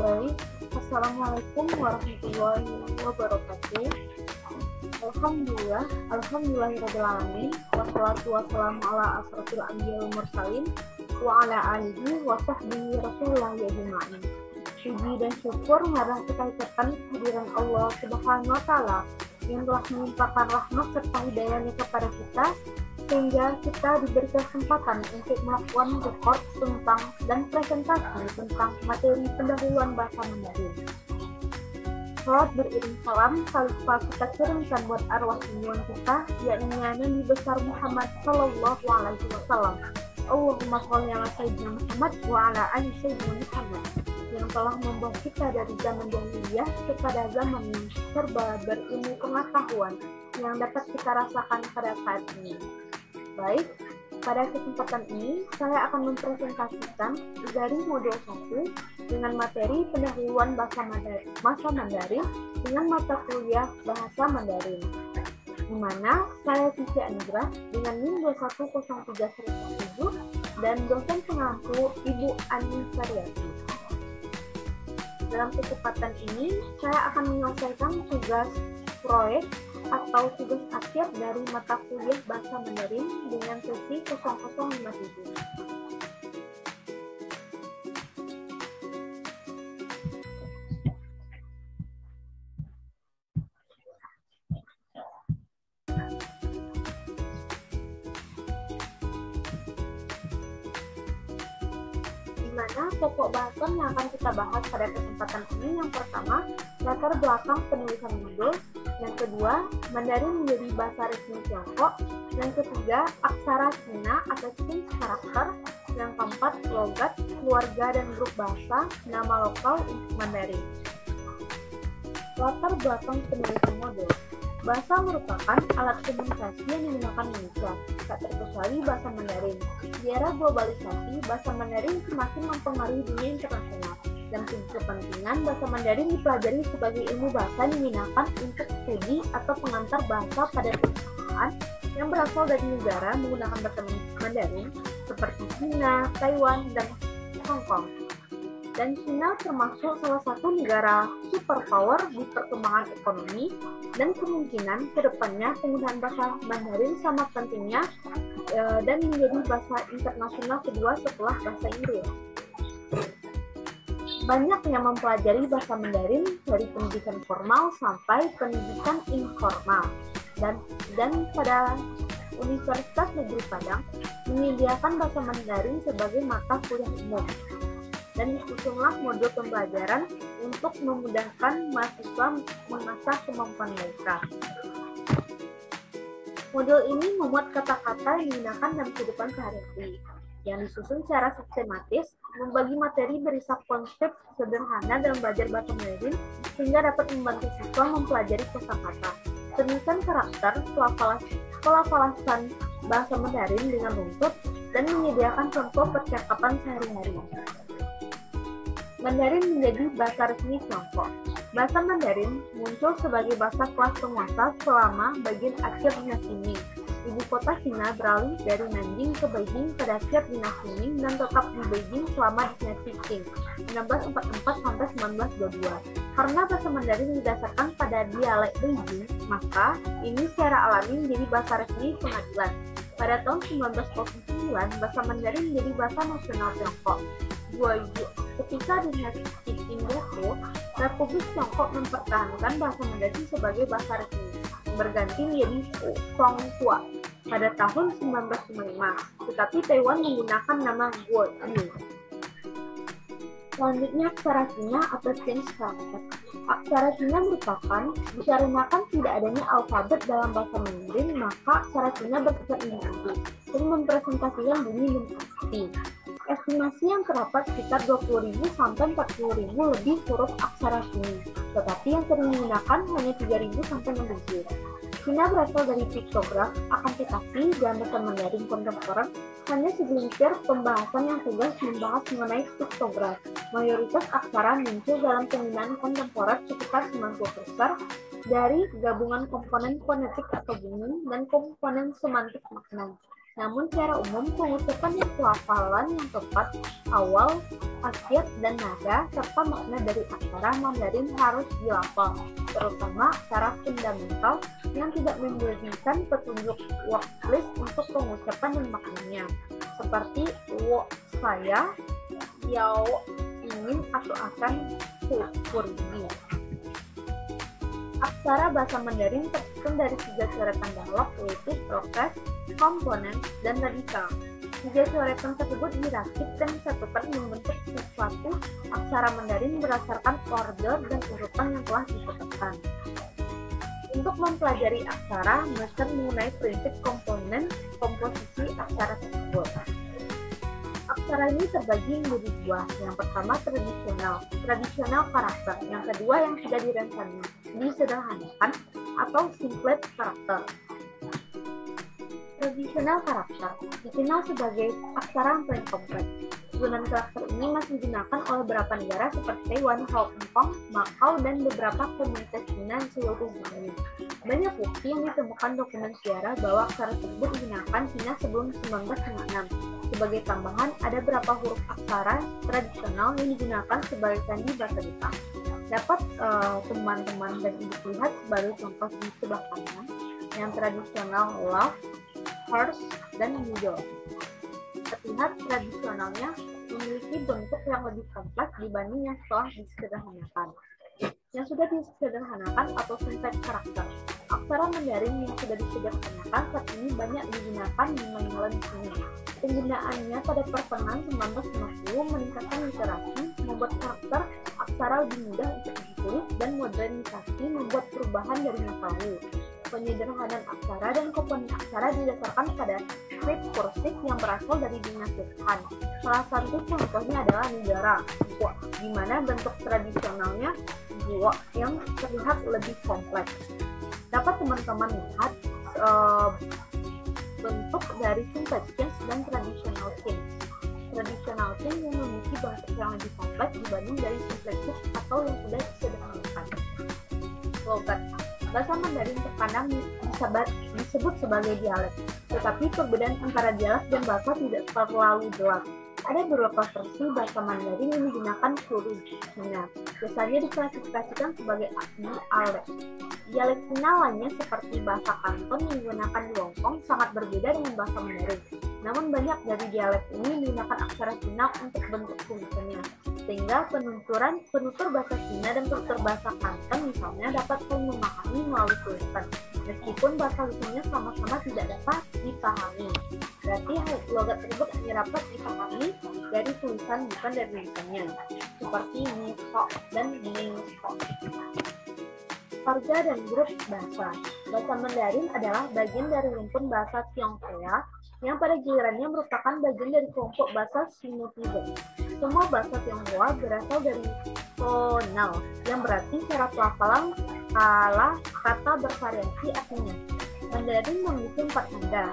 Baik, Assalamualaikum warahmatullahi wabarakatuh. Alhamdulillahirrahmanirrahim. Wassalatu wassalamu ala asrofil anbiya wal mursalin wa ala alihi wa sahbihi rasulullah ajma'in. Puji dan syukur marilah kita ucapkan kehadiran Allah Subhanahu wa taala yang telah melimpahkan rahmat serta hidayahnya kepada kita sehingga kita diberi kesempatan untuk melakukan rekord tentang dan presentasi tentang materi pendahuluan bahasa Mandarin. Salat beriring salam salawat kita kirimkan buat arwah junjungan kita, yakni Nabi besar Muhammad Sallallahu Alaihi Wasallam. Allahumma sholli ala sayyidina Muhammad wa ala ali sayyidina Muhammad, yang telah membawa kita dari zaman jahiliyah kepada zaman yang serba berilmu pengetahuan yang dapat kita rasakan pada saat ini. Baik, pada kesempatan ini saya akan mempresentasikan dari modul 1 dengan materi pendahuluan bahasa Mandarin dengan mata kuliah bahasa Mandarin, di mana saya Cici Angra dengan NIM 2103107 dan dosen pengampu Ibu Ani Saryati. Dalam kesempatan ini saya akan menyelesaikan tugas proyek atau tugas akhir dari mata kuliah bahasa Mandarin dengan sesi 0057. Di mana pokok bahasan yang akan kita bahas pada kesempatan ini yang pertama, latar belakang penulisan modul. Yang kedua, Mandarin menjadi bahasa resmi Tiongkok. Yang ketiga, aksara Cina atau Chinese karakter. Yang keempat, logat, keluarga dan grup bahasa, nama lokal untuk Mandarin. Latar belakang penulisan modul. Bahasa merupakan alat komunikasi yang digunakan manusia, tak terkecuali bahasa Mandarin. Di era globalisasi, bahasa Mandarin semakin mempengaruhi dunia internasional. Dan kepentingan bahasa Mandarin dipelajari sebagai ilmu bahasa yang digunakan untuk studi atau pengantar bahasa pada perusahaan yang berasal dari negara menggunakan bahasa Mandarin seperti China, Taiwan, dan Hong Kong. Dan China termasuk salah satu negara superpower di perkembangan ekonomi, dan kemungkinan kedepannya penggunaan bahasa Mandarin sangat pentingnya dan menjadi bahasa internasional kedua setelah bahasa Inggris. Banyak yang mempelajari bahasa Mandarin dari pendidikan formal sampai pendidikan informal, dan pada Universitas Negeri Padang menyediakan bahasa Mandarin sebagai mata kuliah umum, dan disusunlah modul pembelajaran untuk memudahkan mahasiswa mengasah kemampuan mereka. Modul ini memuat kata-kata yang digunakan dalam kehidupan sehari-hari, yang disusun secara sistematis, membagi materi berisap konsep sederhana dalam belajar bahasa Mandarin sehingga dapat membantu siswa mempelajari kosakata, penulisan karakter, pelafalsan bahasa Mandarin dengan runtut, dan menyediakan contoh percakapan sehari-hari. Mandarin menjadi bahasa resmi Tiongkok. Bahasa Mandarin muncul sebagai bahasa kelas penguasa selama bagian akhir dinasti Ming. Ibu kota Cina beralih dari Nanjing ke Beijing pada akhir dinasti Ming dan tetap di Beijing selama dinasti Qing 1944 sampai 1922. Karena bahasa Mandarin didasarkan pada dialek Beijing, maka ini secara alami menjadi bahasa resmi pengadilan. Pada tahun 1909, bahasa Mandarin menjadi bahasa nasional Tiongkok. Ketika dinasti Qing jatuh, Republik Tiongkok mempertahankan bahasa Mandarin sebagai bahasa resmi, berganti menjadi Songhua pada tahun 1905, tetapi Taiwan menggunakan nama Guoyu. Selanjutnya, aksara Cina atau Chinese karakter. Aksara Cina merupakan, dikarenakan tidak adanya alfabet dalam bahasa Mandarin, maka aksara Cina bersifat individu dan mempresentasikan bunyi dan arti. Estimasi yang terdapat sekitar 20.000 sampai 40.000 lebih huruf aksara Cina, tetapi yang sering digunakan hanya 3.000 sampai 6.000. Cina berasal dari piktograf, akan tetapi dalam bahasa Mandarin kontemporer hanya segelintir pembahasan yang tegas membahas mengenai piktograf. Mayoritas aksara muncul dalam penggunaan kontemporer sekitar 90% dari gabungan komponen fonetik atau bunyi dan komponen semantik makna. Namun secara umum, pengucapan dan pelafalan yang tepat, awal, akhir, dan nada, serta makna dari aksara Mandarin harus dilafal, terutama secara fundamental yang tidak memberikan petunjuk worklist untuk pengucapan dan maknanya, seperti wo, saya, yao, ingin, atau akan, pergi. Aksara bahasa Mandarin tersusun dari 3 coretan dialog, yaitu proses, komponen, dan radikal. 3 coretan tersebut dirakit dan disatukan membentuk sesuatu aksara Mandarin berdasarkan order dan urutan yang telah ditetapkan. Untuk mempelajari aksara, belajar mengenai prinsip komponen komposisi aksara tersebut. Aksara ini terbagi menjadi 2. Yang pertama tradisional karakter. Yang kedua yang sudah disederhanakan atau simplet karakter. Tradisional karakter dikenal sebagai aksara yang paling kompleks. Penggunaan karakter ini masih digunakan oleh beberapa negara seperti Taiwan, Hong Kong, Macau, dan beberapa komunitas Cina di seluruh dunia. Banyak bukti yang ditemukan dokumen sejarah bahwa aksara tersebut digunakan Cina sebelum 1956. Sebagai tambahan, ada beberapa huruf aksara tradisional yang digunakan sebagai sandi bahasa Jepang. Dapat teman-teman dan ibu lihat sebagai contoh di sebelah kanan yang tradisional love, horse, dan middle. Terlihat tradisionalnya memiliki bentuk yang lebih kompleks dibanding yang telah disederhanakan. Yang sudah disederhanakan atau simplet karakter. Aksara Mandarin yang sudah disederhanakan saat ini banyak digunakan di mainland China. Penggunaannya pada pertengahan 1950 meningkatkan literasi, membuat karakter aksara lebih mudah untuk ditulis, dan modernisasi membuat perubahan dari masa lalu. Penyederhanaan aksara dan komponen aksara didasarkan pada skrip kursif yang berasal dari dinasti Han. Salah satu contohnya adalah negara Gua, di mana bentuk tradisionalnya Gua yang terlihat lebih kompleks. Dapat teman-teman lihat bentuk dari simplet change dan traditional change. Traditional change yang memiliki bentuk yang lebih kompleks dibanding dari simplet change atau yang sudah disederhanakan. Logat. Bahasa Mandarin terkadang disebut sebagai dialek, tetapi perbedaan antara dialek dan bahasa tidak terlalu jelas. Ada beberapa versi bahasa Mandarin yang digunakan seluruh Cina. Biasanya diklasifikasikan sebagai dialek. Dialek Cina lainnya seperti bahasa Kanton yang digunakan di Hong Kong sangat berbeda dengan bahasa Mandarin. Namun banyak dari dialek ini menggunakan aksara Cina untuk bentuk tulisannya, sehingga penutur bahasa Cina dan penutur bahasa Kanton misalnya dapat saling memahami melalui tulisan, meskipun bahasa tulisannya sama-sama tidak dapat dipahami. Berarti logat tersebut hanya dapat dipahami dari tulisan bukan dari tulisannya, seperti Niso dan Niso. Warga dan grup bahasa. Bahasa Mandarin adalah bagian dari rumpun bahasa Tionghoa yang pada gilirannya merupakan bagian dari kelompok bahasa Sino-Tibet. Semua bahasa Tionghoa berasal dari tonal, yang berarti secara pelafalan kata bervariasi artinya. Mandarin memiliki 4 nada,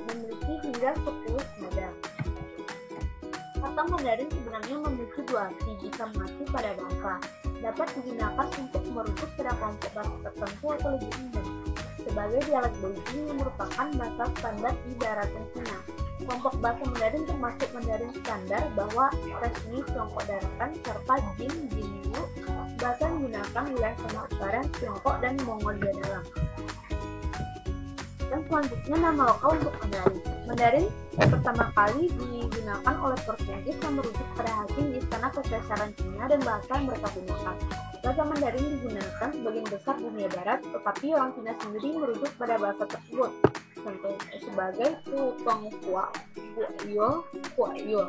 memiliki hingga 10 nada. Kata Mandarin sebenarnya memiliki 2 arti jika mengacu pada bahasa. Dapat digunakan untuk merujuk pada kelompok bahasa tertentu atau lebih umum. Sebagai dialek Beijing yang merupakan bahasa standar di daratan Cina. Kelompok bahasa Mandarin termasuk Mandarin standar bahwa resmi Tiongkok daratan serta Jin-Jinyu bahasa menggunakan wilayah tengah utara Tiongkok dan Mongolia dalam. Dan selanjutnya nama lokal untuk Mandarin. Mandarin pertama kali digunakan oleh Portugis yang merujuk pada hakim di istana kekaisaran Cina dan bahasa yang mereka gunakan. Bahasa Mandarin digunakan sebagian besar dunia barat, tetapi orang Cina sendiri merujuk pada bahasa tersebut. Contohnya sebagai Putonghua, Huayul.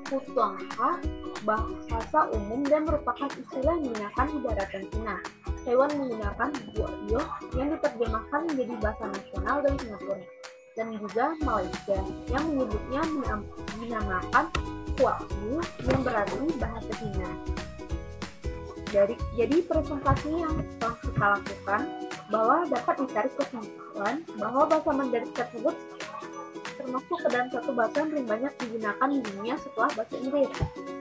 Putonghua bahasa umum dan merupakan istilah yang digunakan di daratan Cina. Taiwan menggunakan Huayul yang diterjemahkan menjadi bahasa nasional dan Singapura. Dan juga Malaysia yang menyebutnya dinamakan Huayul yang berarti bahasa Cina. Jadi presentasi yang telah kita lakukan bahwa dapat ditarik kesimpulan bahwa bahasa Mandarin tersebut termasuk ke dalam satu bahasa yang paling banyak digunakan di dunia setelah bahasa Inggris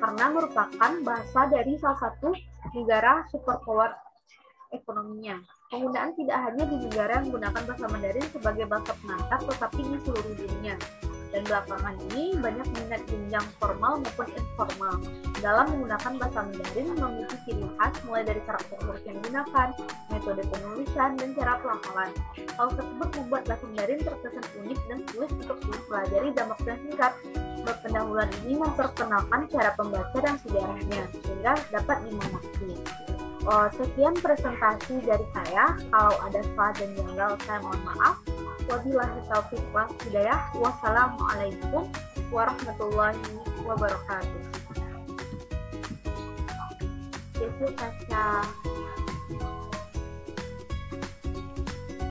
karena merupakan bahasa dari salah satu negara superpower ekonominya. Penggunaan tidak hanya di negara yang menggunakan bahasa Mandarin sebagai bahasa pengantar, tetapi di seluruh dunia. Dan belakangan ini banyak minat jenjang formal maupun informal dalam menggunakan bahasa Mandarin memiliki ciri khas mulai dari karakter huruf yang digunakan, metode penulisan, dan cara pelafalan. Hal tersebut membuat bahasa Mandarin terkesan unik dan sulit untuk dipelajari dalam waktu yang singkat. Bab pendahuluan ini memperkenalkan cara pembaca dan sejarahnya sehingga dapat dimengerti. Sekian presentasi dari saya. Kalau ada salah dan janggal, saya mohon maaf. Wabillahi taufiq wal hidayah. Wassalamualaikum warahmatullahi wabarakatuh. Terima kasih.